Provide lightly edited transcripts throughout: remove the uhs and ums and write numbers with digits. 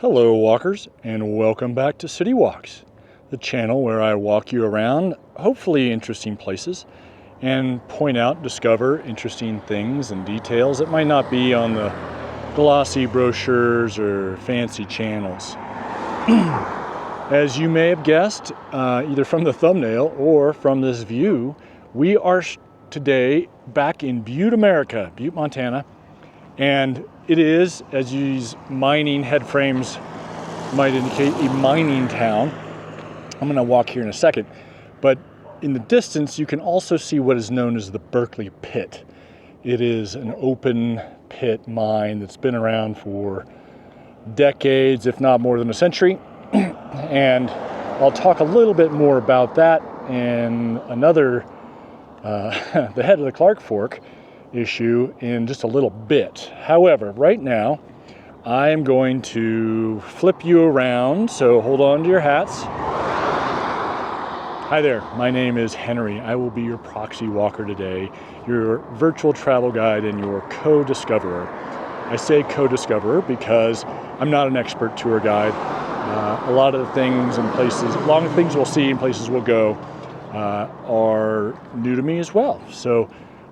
Hello walkers, and welcome back to City Walks, the channel where I walk you around hopefully interesting places and point out, discover interesting things and details that might not be on the glossy brochures or fancy channels. As you may have guessed, either from the thumbnail or from this view, we are today back in Butte, America, Butte, Montana. And it is, as these mining head frames might indicate, a mining town. I'm going to walk here in a second. But in the distance, you can also see what is known as the Berkeley Pit. It is an open pit mine that's been around for decades, if not more than a century. And I'll talk a little bit more about that and another, the head of the Clark Fork issue in just a little bit. However, right now I am going to flip you around, so hold on to your hats. Hi there, my name is Henry. I will be your proxy walker today, your virtual travel guide and your co-discoverer. I say co-discoverer because I'm not an expert tour guide. A lot of the things and places, a lot of things we'll see and places we'll go are new to me as well. So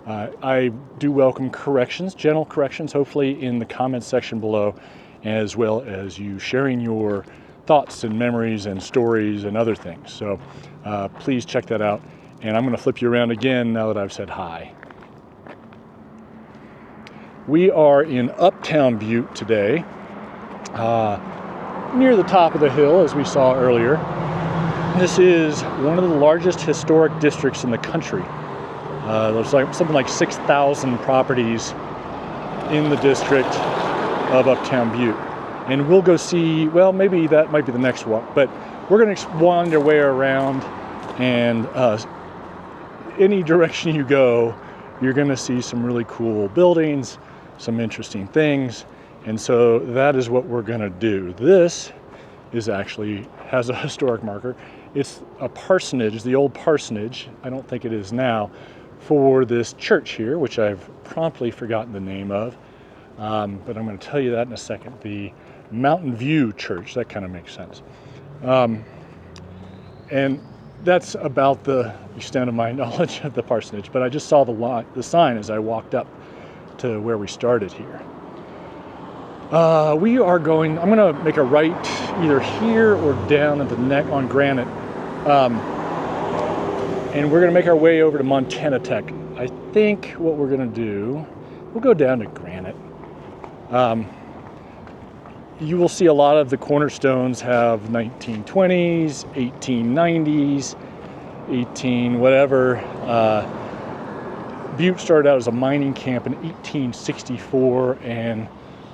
I do welcome corrections, gentle corrections, hopefully in the comments section below, as well as you sharing your thoughts and memories and stories and other things. So please check that out. And I'm going to flip you around again now that I've said hi. We are in Uptown Butte today, near the top of the hill, as we saw earlier. This is one of the largest historic districts in the country. There's like something like 6,000 properties in the district of Uptown Butte. And we'll go see, well, maybe that might be the next walk, but we're going to wander our way around, and any direction you go, you're going to see some really cool buildings, some interesting things. And so that is what we're going to do. This is actually has a historic marker. It's a parsonage, the old parsonage. I don't think it is now, for this church here, which I've promptly forgotten the name of, but I'm going to tell you that in a second. The Mountain View Church, that kind of makes sense. And that's about the extent of my knowledge of the parsonage, but I just saw the sign as I walked up to where we started here. I'm going to make a right either here or down at the neck on Granite. And we're going to make our way over to Montana Tech. I think what we're going to do, we'll go down to Granite. You will see a lot of the cornerstones have 1920s, 1890s, 18 whatever. Butte started out as a mining camp in 1864 and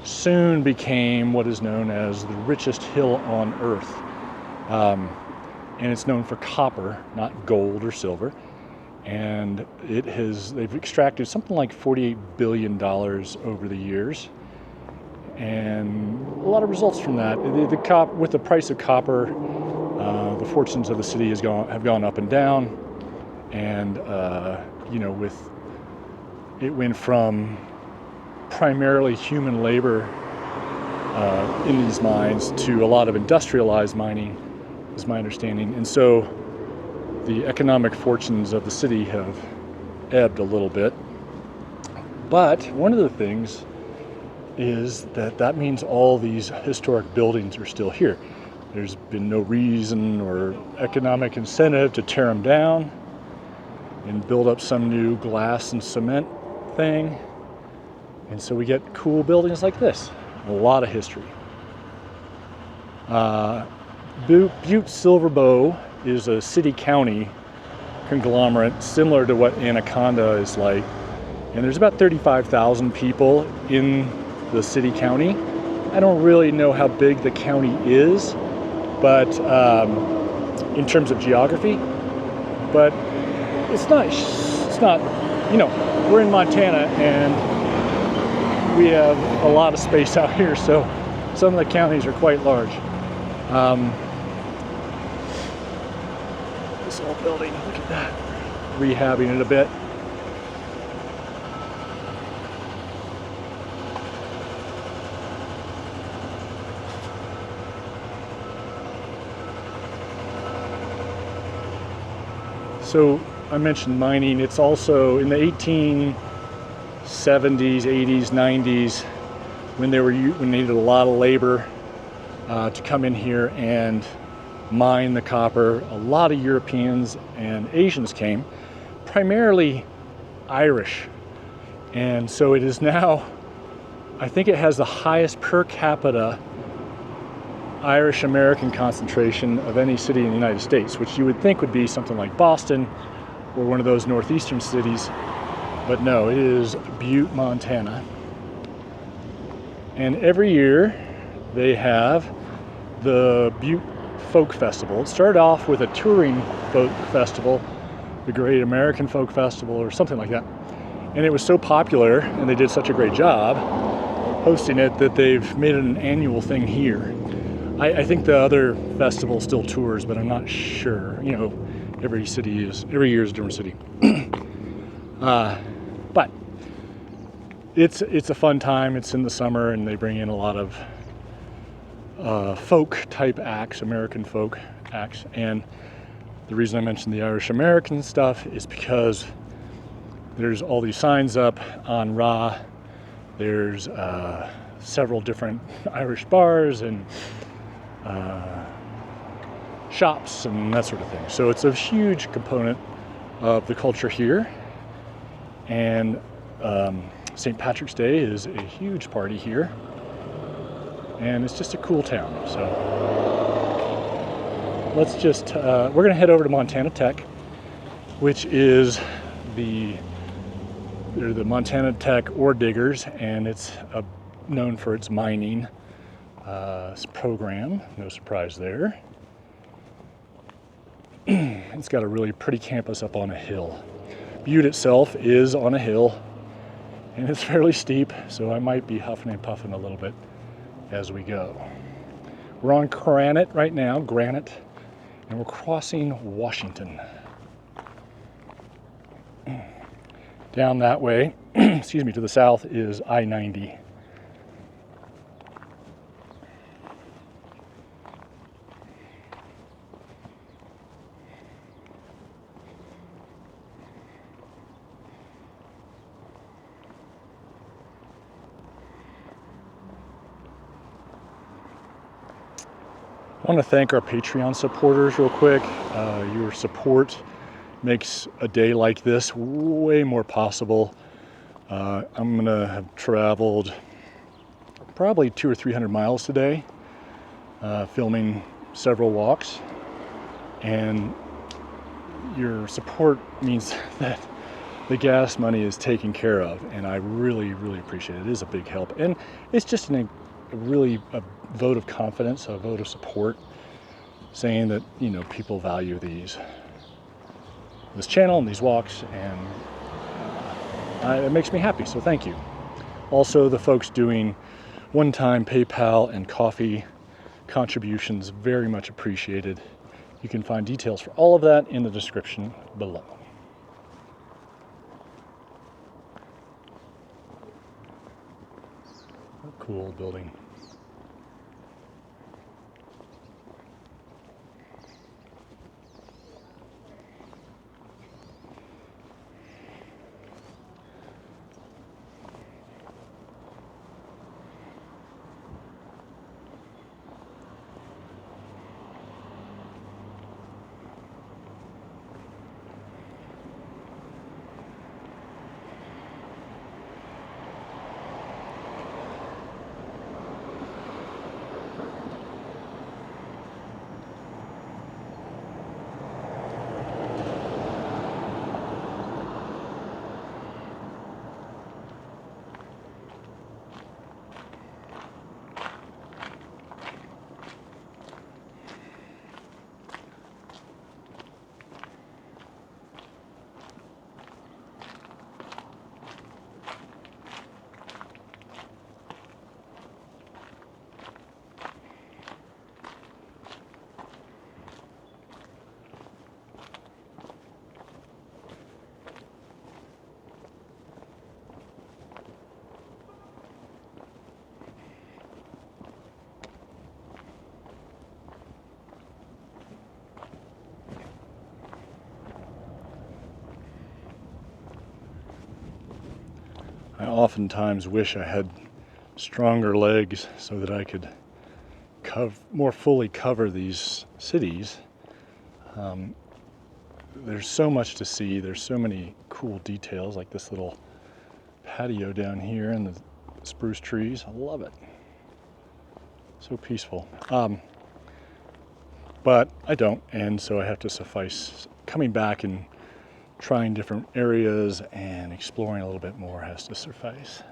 soon became what is known as the richest hill on earth. And it's known for copper, not gold or silver. And they've extracted something like $48 billion over the years. And a lot of results from that. With the price of copper, the fortunes of the city have gone up and down. And, it went from primarily human labor in these mines to a lot of industrialized mining, is my understanding. And so the economic fortunes of the city have ebbed a little bit. But one of the things is that means all these historic buildings are still here. There's been no reason or economic incentive to tear them down and build up some new glass and cement thing. And so we get cool buildings like this. A lot of history. Butte Silver Bow is a city-county conglomerate similar to what Anaconda is like. And there's about 35,000 people in the city-county. I don't really know how big the county is, but in terms of geography, but it's not, we're in Montana and we have a lot of space out here, so some of the counties are quite large. This old building, look at that. Rehabbing it a bit. So I mentioned mining. It's also in the 1870s, 80s, 90s, when they needed a lot of labor to come in here and mine the copper. A lot of Europeans and Asians came, primarily Irish. And so it is now, I think it has the highest per capita Irish American concentration of any city in the United States, which you would think would be something like Boston or one of those northeastern cities. But no, it is Butte, Montana. And every year they have the Butte Folk Festival. It started off with a touring folk festival, the Great American Folk Festival or something like that. And it was so popular and they did such a great job hosting it that they've made it an annual thing here. I think the other festival still tours, but I'm not sure. You know, every year is a different city. But it's a fun time. It's in the summer, and they bring in a lot of folk type acts, American folk acts. And the reason I mentioned the Irish American stuff is because there's all these signs up on Ra. There's several different Irish bars and shops and that sort of thing. So it's a huge component of the culture here. And St. Patrick's Day is a huge party here. And it's just a cool town. So let's just, we're going to head over to Montana Tech, which is they're the Montana Tech ore diggers, and it's known for its mining program. No surprise there. It's got a really pretty campus up on a hill. Butte itself is on a hill, and it's fairly steep, so I might be huffing and puffing a little bit as we go. We're on granite right now, and we're crossing Washington. Down that way, excuse me, to the south is I-90. I want to thank our Patreon supporters real quick. Your support makes a day like this way more possible. I'm going to have traveled probably 200 or 300 miles today, filming several walks. And your support means that the gas money is taken care of, and I really, really appreciate it. It is a big help. And it's just a vote of confidence, a vote of support, saying that, you know, people value this channel and these walks, and it makes me happy, so thank you. Also, the folks doing one-time PayPal and coffee contributions, very much appreciated. You can find details for all of that in the description below. Cool building. oftentimes wish I had stronger legs so that I could more fully cover these cities. There's so much to see. There's so many cool details, like this little patio down here and the spruce trees. I love it. So peaceful. But I don't, and so I have to suffice. Coming back and trying different areas and exploring a little bit more has to suffice.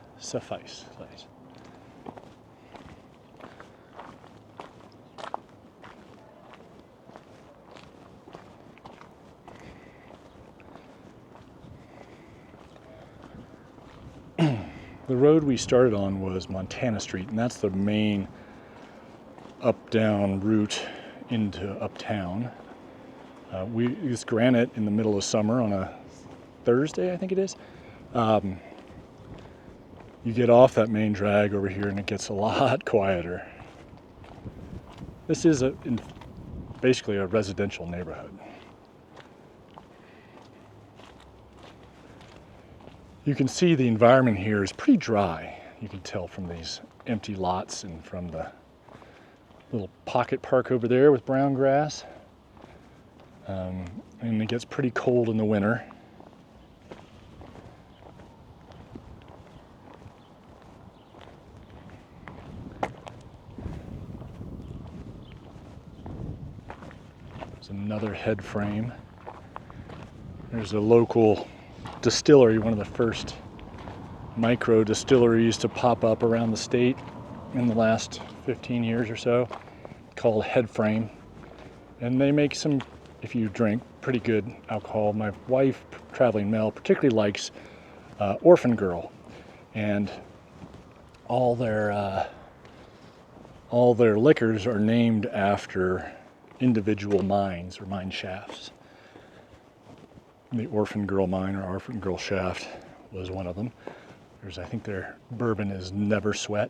The road we started on was Montana Street, and that's the main up-down route into Uptown. We use granite in the middle of summer on a Thursday, I think it is. You get off that main drag over here and it gets a lot quieter. This is basically a residential neighborhood. You can see the environment here is pretty dry. You can tell from these empty lots and from the little pocket park over there with brown grass. And it gets pretty cold in the winter. There's another head frame. There's a local distillery, one of the first micro distilleries to pop up around the state in the last 15 years or so, called Head Frame. And they make some, if you drink, pretty good alcohol. My wife, traveling male, particularly likes Orphan Girl, and all their liquors are named after individual mines or mine shafts. The Orphan Girl mine or Orphan Girl shaft was one of them. I think their bourbon is Never Sweat.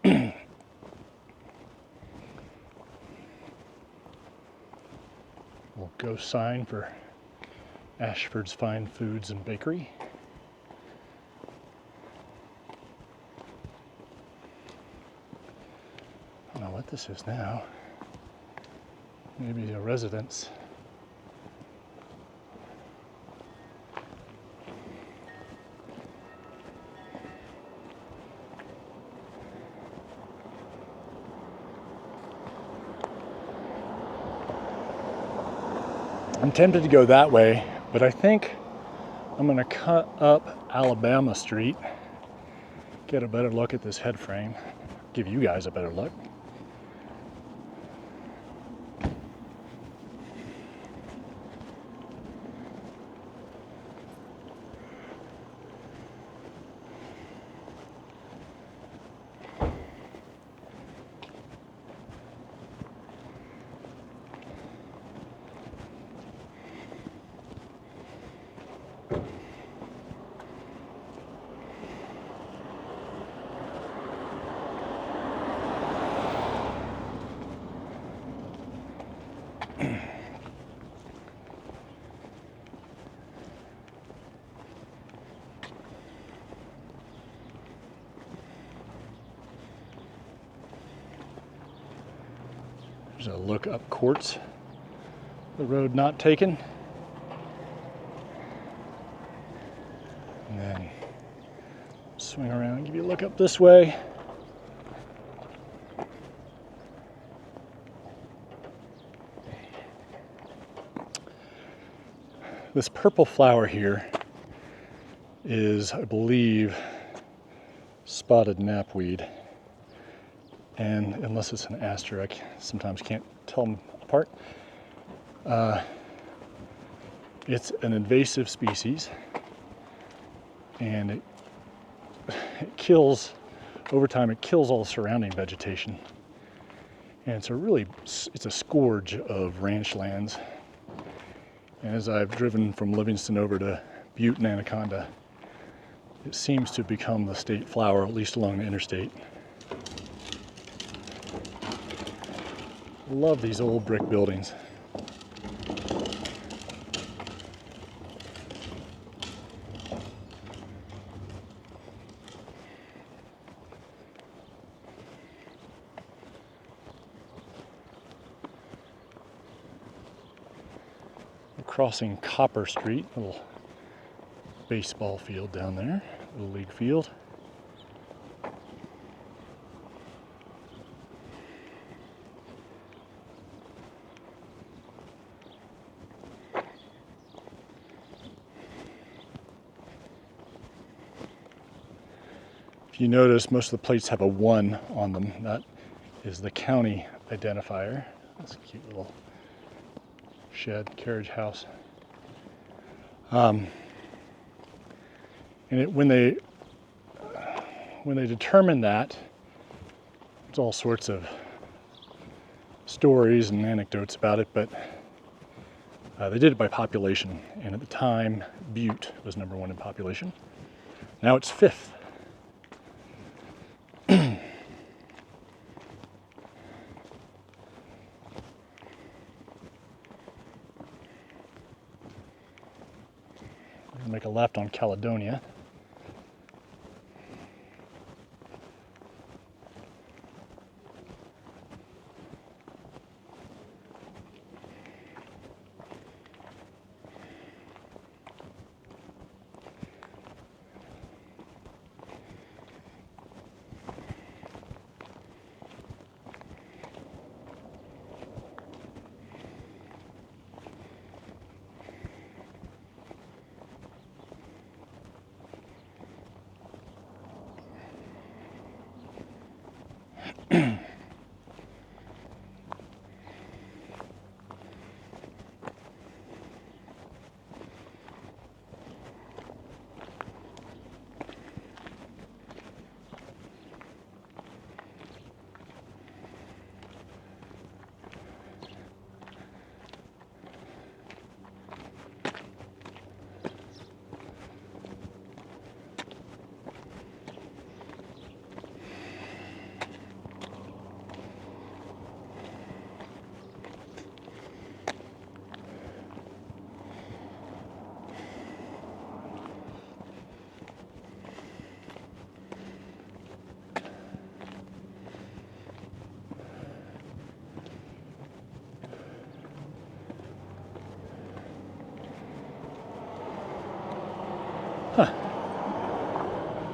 Little ghost sign for Ashford's Fine Foods and Bakery. I don't know what this is now. Maybe a residence. I'm tempted to go that way, but I think I'm going to cut up Alabama Street, get a better look at this head frame, give you guys a better look. There's a look up Quartz, the road not taken. And then swing around and give you a look up this way. This purple flower here is, I believe, spotted knapweed. And unless it's an aster, I sometimes can't tell them apart. It's an invasive species, and it kills, over time, it kills all the surrounding vegetation. And it's a scourge of ranch lands. And as I've driven from Livingston over to Butte and Anaconda, it seems to become the state flower, at least along the interstate. Love these old brick buildings. Crossing Copper Street, little baseball field down there, little league field. If you notice, most of the plates have a 1 on them. That is the county identifier. That's a cute little shed, carriage house. And when they determine that, there's all sorts of stories and anecdotes about it, but they did it by population. And at the time, Butte was #1 in population. Now it's 5th. Make a left on Caledonia.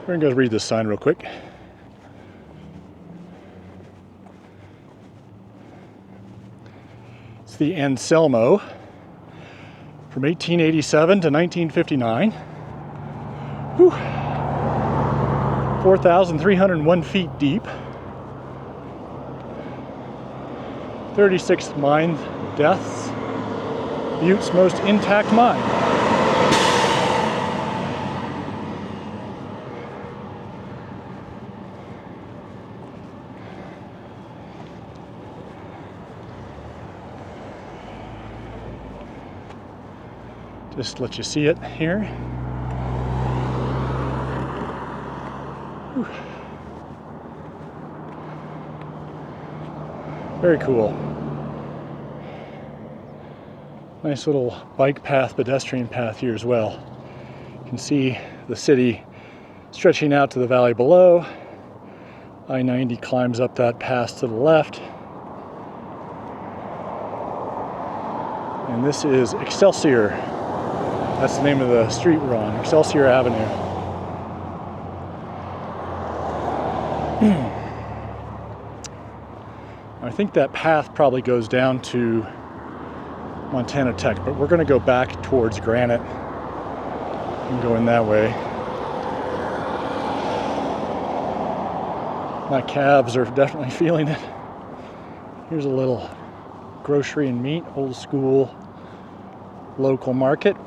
We're gonna go read this sign real quick. It's the Anselmo from 1887 to 1959. Whew. 4,301 feet deep. 36th mine deaths. Butte's most intact mine. Just let you see it here. Whew. Very cool. Nice little bike path, pedestrian path here as well. You can see the city stretching out to the valley below. I-90 climbs up that pass to the left. And this is Excelsior. That's the name of the street we're on, Excelsior Avenue. I think that path probably goes down to Montana Tech, but we're going to go back towards Granite and go in that way. My calves are definitely feeling it. Here's a little grocery and meat, old school local market.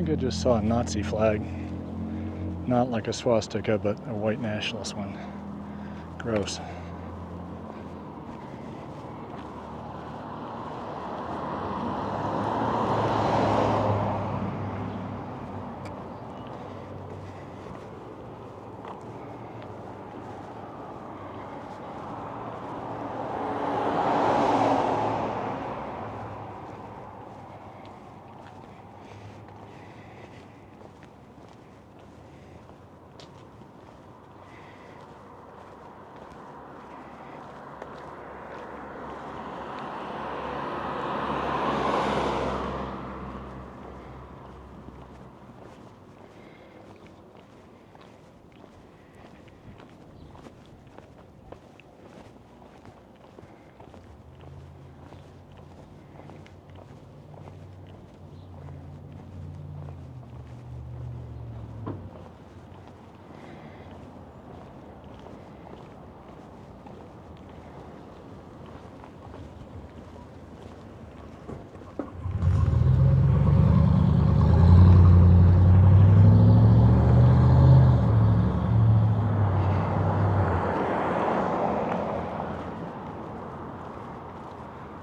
think I just saw a Nazi flag. Not like a swastika, but a white nationalist one. Gross.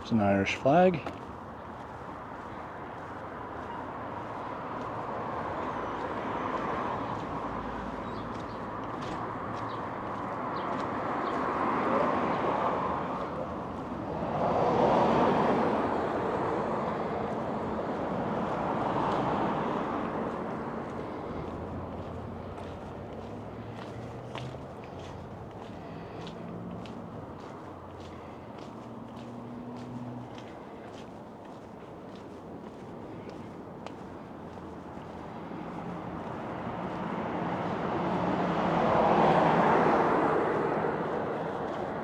It's an Irish flag.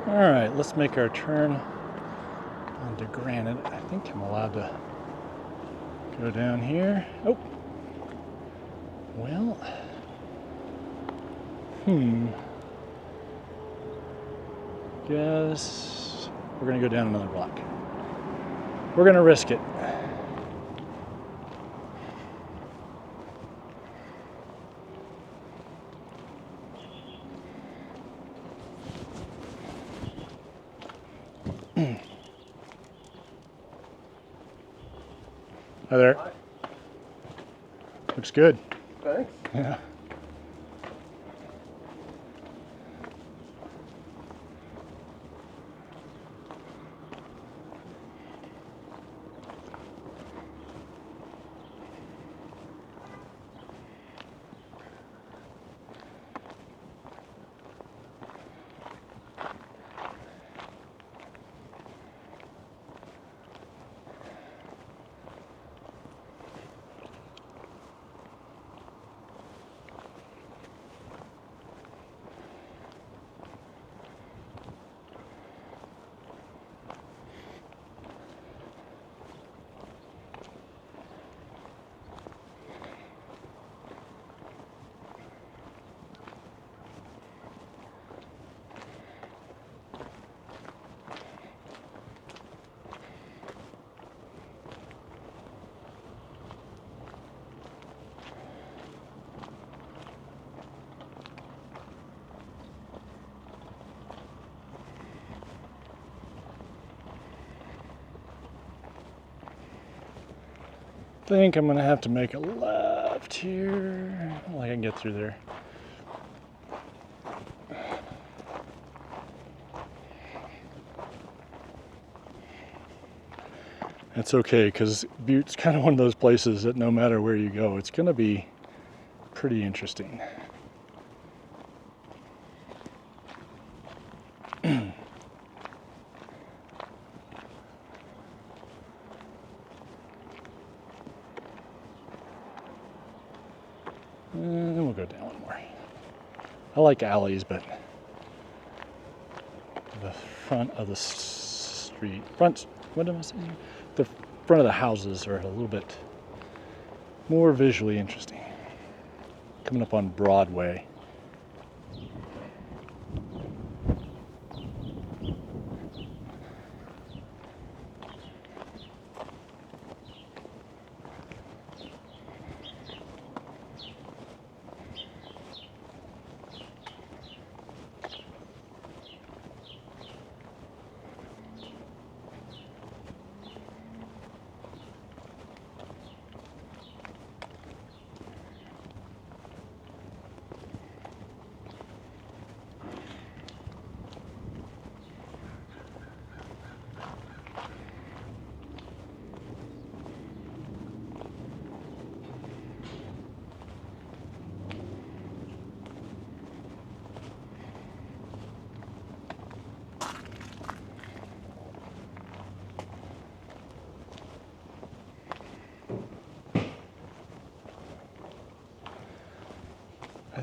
All right, let's make our turn onto Granite. I think I'm allowed to go down here. Oh, well, guess we're gonna go down another block. We're gonna risk it. Hi there. Hi. Looks good. Thanks. Yeah. I think I'm gonna have to make a left here. I don't think I can get through there. That's okay, because Butte's kind of one of those places that no matter where you go, it's gonna be pretty interesting. And we'll go down one more. I like alleys, but the front of the street, what am I saying? The front of the houses are a little bit more visually interesting. Coming up on Broadway.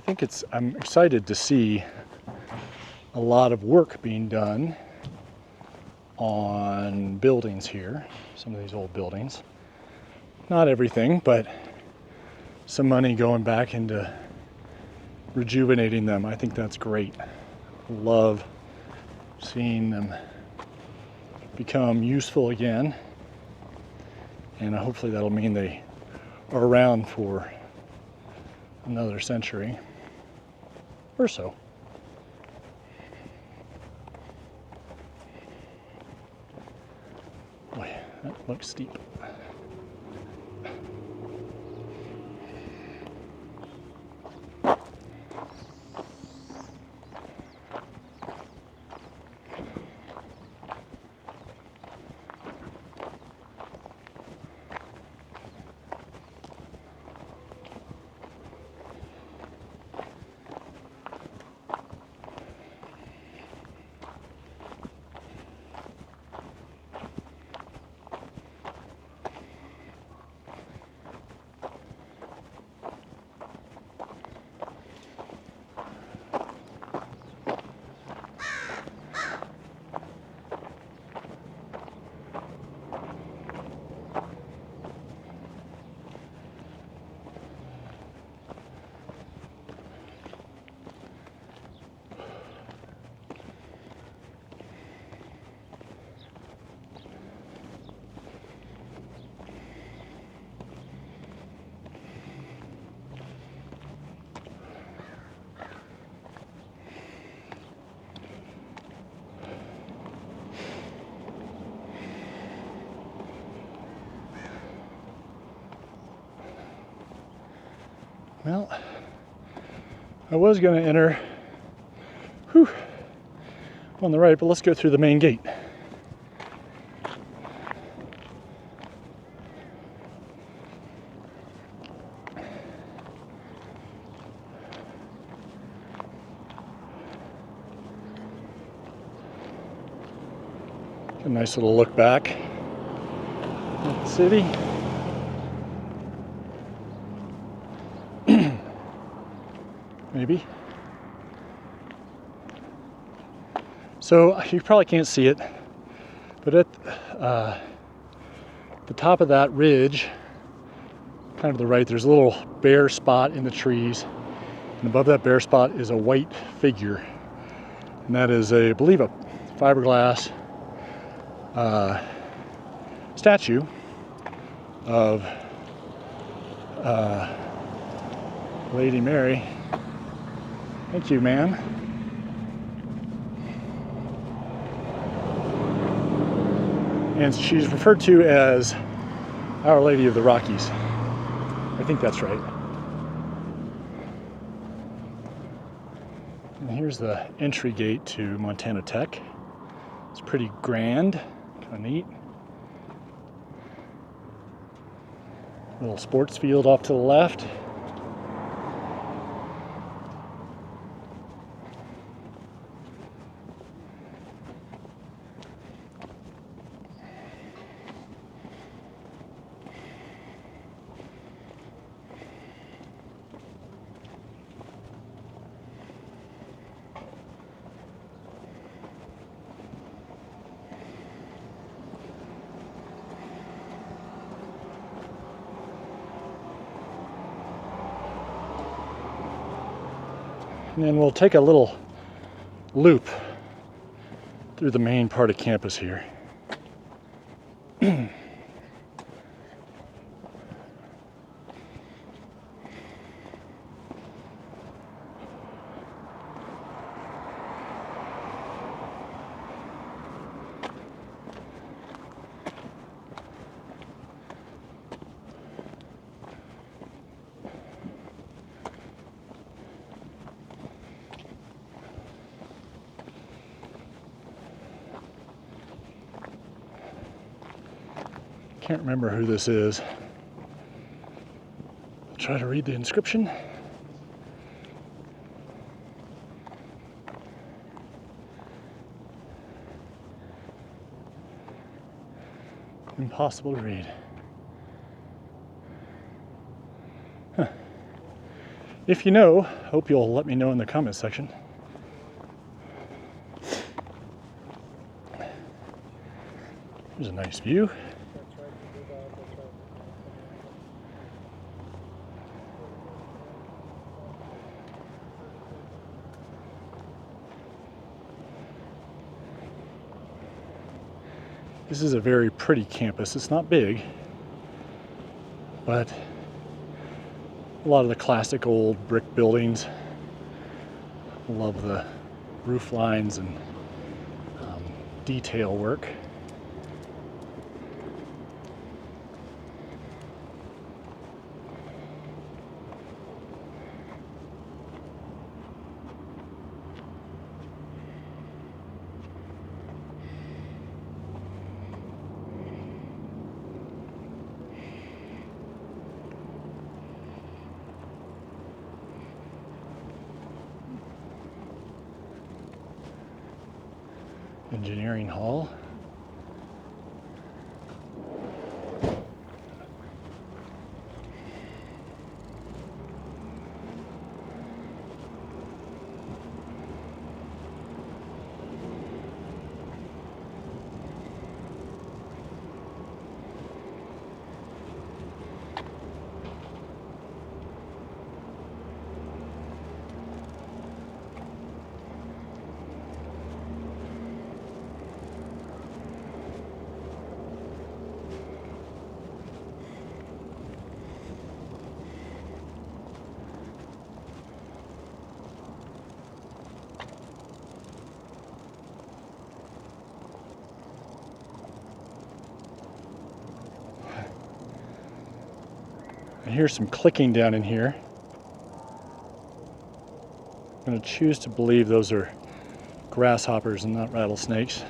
I'm excited to see a lot of work being done on buildings here, some of these old buildings. Not everything, but some money going back into rejuvenating them. I think that's great. Love seeing them become useful again, and hopefully that'll mean they are around for another century or so. Boy, that looks steep. Well, I was going to enter on the right, but let's go through the main gate. A nice little look back at the city. Maybe. So you probably can't see it, but at the top of that ridge, kind of the right, there's a little bare spot in the trees, and above that bare spot is a white figure, and that is I believe a fiberglass statue of Lady Mary. Thank you, ma'am. And she's referred to as Our Lady of the Rockies. I think that's right. And here's the entry gate to Montana Tech. It's pretty grand, kind of neat. Little sports field off to the left. And then we'll take a little loop through the main part of campus here. Can't remember who this is. I'll try to read the inscription. Impossible to read. Huh. If you know, hope you'll let me know in the comments section. There's a nice view. This is a very pretty campus. It's not big, but a lot of the classic old brick buildings. Love the roof lines and detail work. Engineering Hall. I hear some clicking down in here. I'm going to choose to believe those are grasshoppers and not rattlesnakes.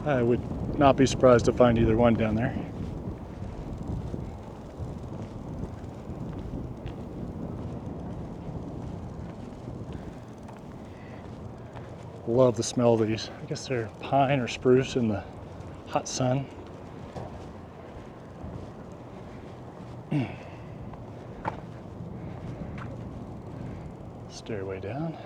I would not be surprised to find either one down there. Love the smell of these. I guess they're pine or spruce in the hot sun. Stairway down.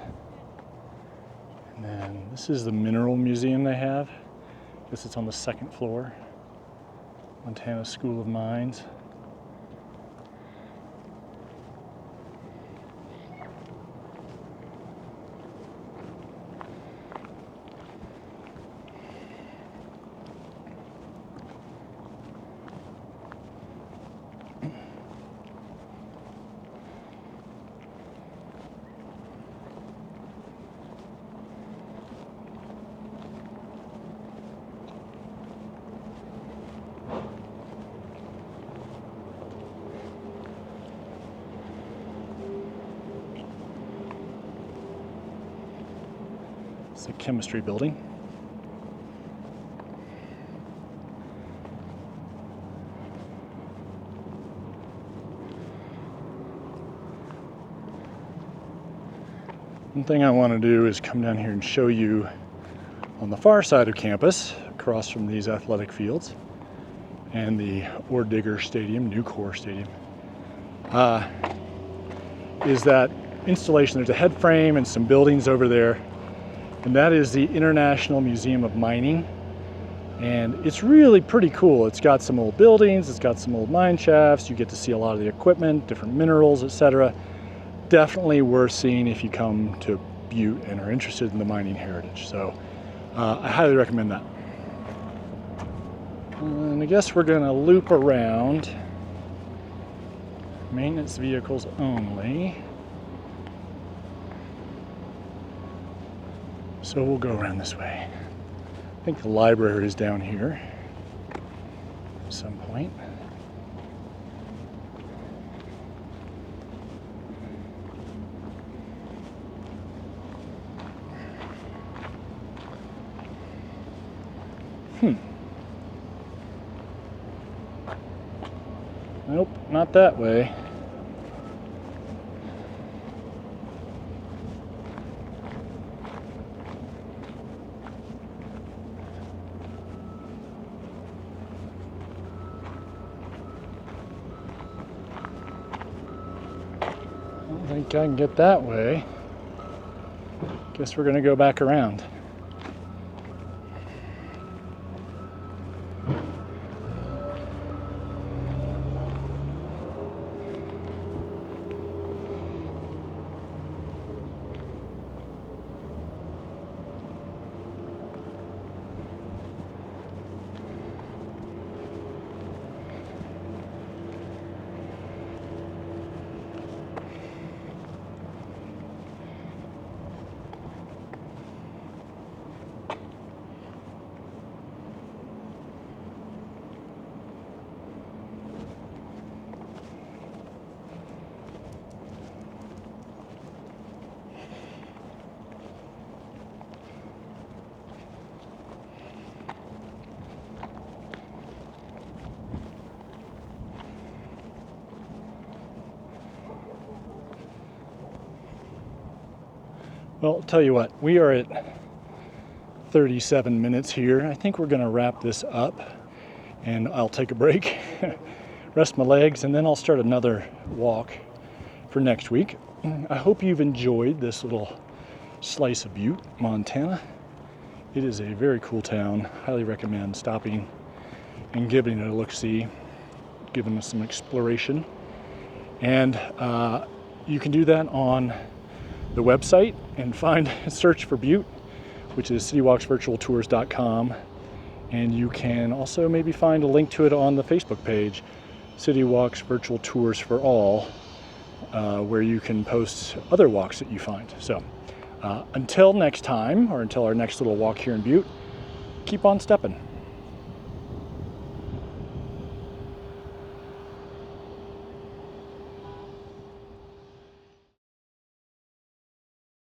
And then this is the mineral museum they have. I guess it's on the second floor. Montana School of Mines. It's a chemistry building. One thing I want to do is come down here and show you on the far side of campus, across from these athletic fields and the Ore Digger Stadium, Nucor Stadium, is that installation. There's a head frame and some buildings over there, and that is the International Museum of Mining. And it's really pretty cool. It's got some old buildings, it's got some old mine shafts, you get to see a lot of the equipment, different minerals, etc. Definitely worth seeing if you come to Butte and are interested in the mining heritage. So I highly recommend that. And I guess we're gonna loop around. Maintenance vehicles only. So we'll go around this way. I think the library is down here at some point. Nope, not that way. I think I can get that way. Guess we're gonna go back around. Well, I'll tell you what, we are at 37 minutes here. I think we're gonna wrap this up and I'll take a break, rest my legs, and then I'll start another walk for next week. I hope you've enjoyed this little slice of Butte, Montana. It is a very cool town. Highly recommend stopping and giving it a look-see, giving us some exploration. And you can do that on the website and search for Butte, which is citywalksvirtualtours.com. And you can also maybe find a link to it on the Facebook page, City Walks Virtual Tours for All, where you can post other walks that you find. So until next time, or until our next little walk here in Butte, keep on stepping.